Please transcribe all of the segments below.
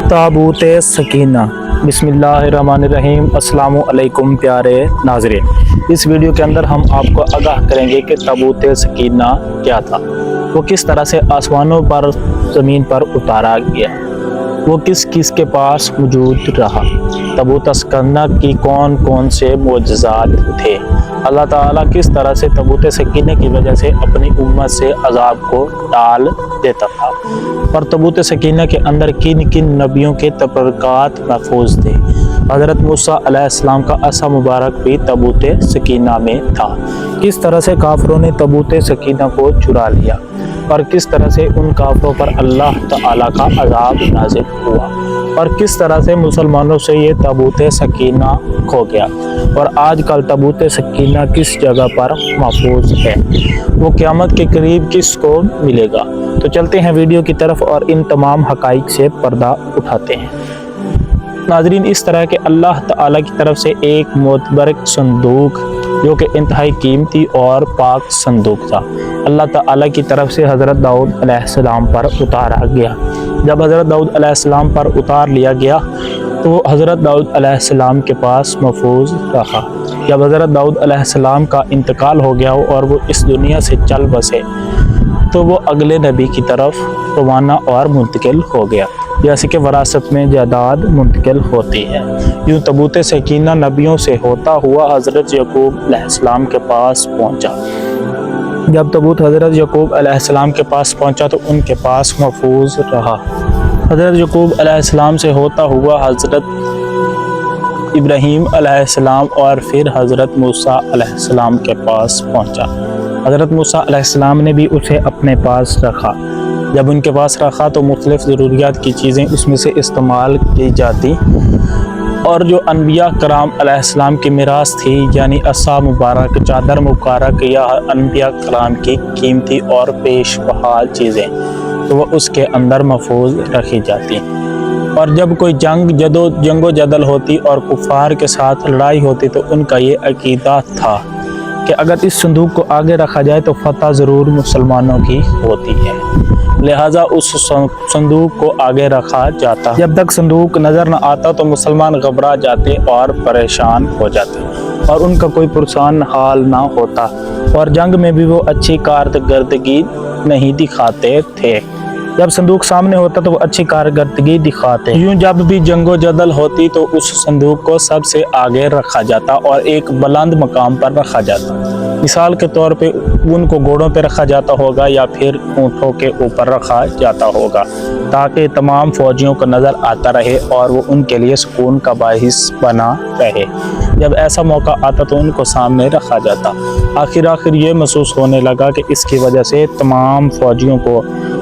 ताबूत सकीना। बिस्मिल्लाहिर्रहमानिर्रहीम। अस्सलामु अलैकुम प्यारे नाज़रीन, इस वीडियो के अंदर हम आपको आगाह करेंगे कि ताबूत सकीना क्या था, वो किस तरह से आसमानों पर ज़मीन पर उतारा गया, वो किस किस के पास मौजूद रहा, ताबूत सकीना की कौन कौन से मोजज़ात थे, अल्लाह ताला किस तरह से ताबूत सकीना की वजह से अपनी उम्मत से अजाब को टाल देता था, और ताबूत सकीना के अंदर किन किन नबियों के तबरकात महफूज थे। हज़रत मूसा अलैहिस्सलाम का असा मुबारक भी ताबूत सकीना में था। किस तरह से काफिरों ने ताबूत सकीना को चुरा लिया और किस तरह से उन काफिरों पर अल्लाह ताला का अजाब नाज़िल हुआ, और किस तरह से मुसलमानों से ये ताबूत सकीना खो गया, और आजकल ताबूत सकीना किस जगह पर महफूज है, वो क़यामत के करीब किसको मिलेगा। तो चलते हैं वीडियो की तरफ और इन तमाम हक़ाइक़ से पर्दा उठाते हैं। नाज़रीन, इस तरह के अल्लाह ताला की तरफ से एक मोतबरक संदूक जो कि इंतहाई कीमती और पाक संदूक था, अल्लाह ताला की तरफ से हज़रत दाऊद अलैहिस्सलाम पर उतारा गया। जब हज़रत दाऊद अलैहिस्सलाम पर उतार लिया गया तो हज़रत दाऊद अलैहिस्सलाम के पास महफूज रहा। जब हज़रत दाऊद अलैहिस्सलाम का इंतकाल हो गया और वो इस दुनिया से चल बसे तो वो अगले नबी की तरफ रवाना और मुंतकिल हो गया, जैसे कि वरासत में जायदाद मुंतकिल होती है। यूँ ताबूत सकीना नबियों से होता हुआ हज़रत याकूब अलैहिस्सलाम के पास पहुँचा। जब ताबूत हज़रत याकूब अलैहिस्सलाम के पास पहुँचा तो उनके पास महफूज रहा। हज़रत याकूब अलैहिस्सलाम से होता हुआ हज़रत इब्राहीम अलैहिस्सलाम और फिर हज़रत मूसा अलैहिस्सलाम के पास पहुँचा। हज़रत मूसा अलैहिस्सलाम ने भी उसे अपने पास रखा। जब उनके पास रखा तो मुख्तलिफ़ ज़रूरियात की चीज़ें उसमें से इस्तेमाल की जाती, और जो अनबिया कराम अलैहिस्सलाम की मिरास थी, यानी असा मुबारक, चादर मुबारक या अनबिया कराम की कीमती और पेश बहाल चीज़ें, तो वह उसके अंदर महफूज रखी जाती। और जब कोई जंगो जदल होती और कुफ़ार के साथ लड़ाई होती तो उनका ये अकीदा था कि अगर इस संदूक को आगे रखा जाए तो फतह ज़रूर मुसलमानों की होती है, लिहाजा उस संदूक को आगे रखा जाता। जब तक संदूक नज़र न आता तो मुसलमान घबरा जाते और परेशान हो जाते और उनका कोई पुरसान हाल ना होता, और जंग में भी वो अच्छी कारकर्दगी नहीं दिखाते थे। जब संदूक सामने होता तो वो अच्छी कारकर्दगी दिखाते। यूँ जब भी जंगो जदल होती तो उस संदूक को सबसे आगे रखा जाता और एक बुलंद मकाम पर रखा जाता। मिसाल के तौर पे उनको घोड़ों पे रखा जाता होगा या फिर ऊँटों के ऊपर रखा जाता होगा, ताकि तमाम फौजियों को नज़र आता रहे और वो उनके लिए सुकून का बाहिस बना रहे। जब ऐसा मौका आता तो उनको सामने रखा जाता। आखिर ये महसूस होने लगा कि इसकी वजह से तमाम फौजियों को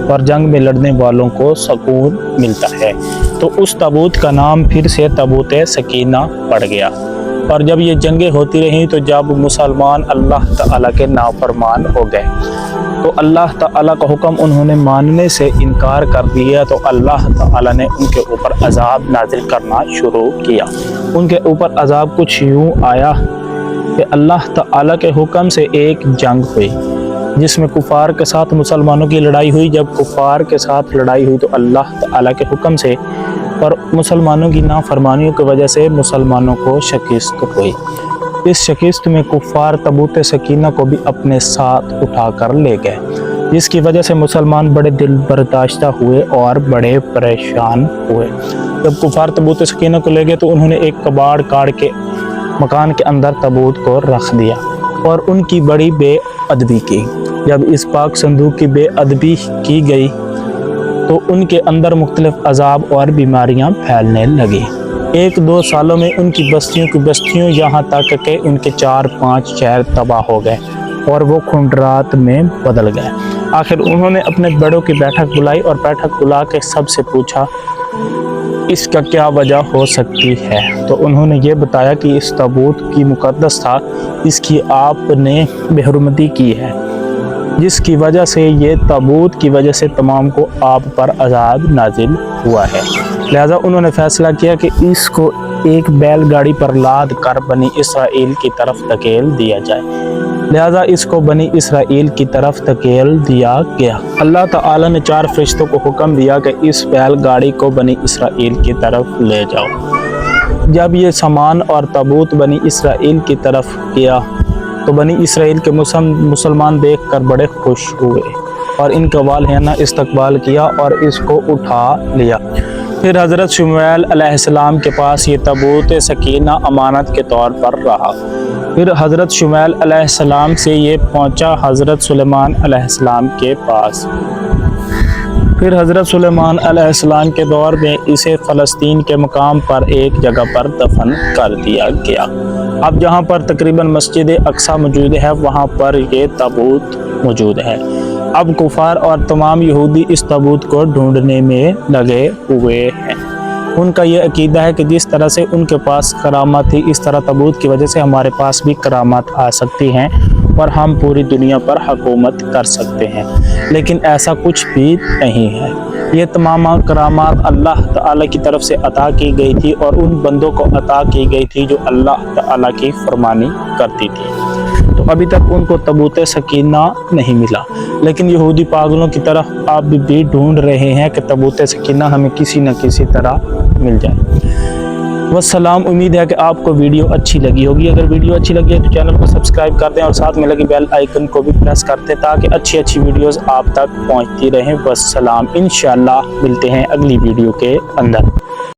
और जंग में लड़ने वालों को सुकून मिलता है, तो उस ताबूत का नाम फिर से ताबूत सकीना पड़ गया। और जब ये जंगें होती रहीं तो जब मुसलमान अल्लाह ताला के नाफरमान हो गए तो अल्लाह ताला का हुक्म उन्होंने मानने से इनकार कर दिया, तो अल्लाह ताला ने उनके ऊपर अजाब नाजिल करना शुरू किया। उनके ऊपर अजाब कुछ यूँ आया कि अल्लाह ताला के हुक्म से एक जंग हुई जिसमें कुफ़ार के साथ मुसलमानों की लड़ाई हुई। जब कुफ़ार के साथ लड़ाई हुई तो अल्लाह ताला के हुक्म से और मुसलमानों की नाफरमानियों की वजह से मुसलमानों को शिकस्त हुई। इस शिकस्त में कुफ़ार ताबूत सकीना को भी अपने साथ उठा कर ले गए, जिसकी वजह से मुसलमान बड़े दिल बर्दाश्ता हुए और बड़े परेशान हुए। जब कुफ़ार ताबूत सकीना को ले गए तो उन्होंने एक कबाड़ काट के मकान के अंदर ताबूत को रख दिया और उनकी बड़ी बेअदबी की। जब इस पाक संदूक की बेअदबी की गई तो उनके अंदर मुख्तलिफ अजाब और बीमारियां फैलने लगी। 1-2 सालों में उनकी बस्तियों यहाँ तक के उनके 4-5 शहर तबाह हो गए और वो खुंडरात में बदल गए। आखिर उन्होंने अपने बड़ों की बैठक बुलाई और बैठक बुला के सबसे पूछा इसका क्या वजह हो सकती है, तो उन्होंने ये बताया कि इस ताबूत की मुकद्दस था, इसकी आपने बेहुरमती की है, जिसकी वजह से ये ताबूत की वजह से तमाम को आप पर अजाब नाजिल हुआ है। लिहाजा उन्होंने फ़ैसला किया कि इसको एक बैलगाड़ी पर लाद कर बनी इसराइल की तरफ धकेल दिया जाए। लिहाजा इसको बनी इसराइल की तरफ धकेल दिया गया। अल्लाह ताला ने 4 फरिश्तों को हुक्म दिया कि इस बैलगाड़ी को बनी इसराइल की तरफ ले जाओ। जब ये सामान और ताबूत बनी इसराइल की तरफ गया तो बनी इसराइल के मुसलमान देखकर बड़े खुश हुए और इनका वालियाना इस्तकबाल किया और इसको उठा लिया। फिर हज़रत शमूएल अलैहिस्सलाम के पास ये ताबूत सकीना अमानत के तौर पर रहा। फिर हज़रत शमूएल अलैहिस्सलाम से ये पहुंचा हज़रत सुलेमान अलैहिस्सलाम के पास। फिर हज़रत सुलेमान अलैहिस्सलाम के दौर में इसे फ़लस्तीन के मकाम पर एक जगह पर दफन कर दिया गया। अब जहाँ पर तकरीबन मस्जिद अक्सा मौजूद है वहाँ पर ये ताबूत मौजूद है। अब कुफार और तमाम यहूदी इस ताबूत को ढूंढने में लगे हुए हैं। उनका ये अकीदा है कि जिस तरह से उनके पास करामात थी इस तरह ताबूत की वजह से हमारे पास भी करामात आ सकती हैं और हम पूरी दुनिया पर हुकूमत कर सकते हैं, लेकिन ऐसा कुछ भी नहीं है। ये तमाम करामात अल्लाह ताला की तरफ से अता की गई थी और उन बंदों को अता की गई थी जो अल्लाह ताला की फरमानी करती थी। तो अभी तक उनको ताबूत सकीना नहीं मिला, लेकिन यहूदी पागलों की तरफ आप भी ढूंढ रहे हैं कि ताबूत सकीना हमें किसी न किसी तरह मिल जाए। वस्सलाम। उम्मीद है कि आपको वीडियो अच्छी लगी होगी। अगर वीडियो अच्छी लगी है तो चैनल को सब्सक्राइब कर दें और साथ में लगी बेल आइकन को भी प्रेस कर दें ताकि अच्छी अच्छी वीडियोस आप तक पहुंचती रहें। वस्सलाम। इंशाअल्लाह मिलते हैं अगली वीडियो के अंदर।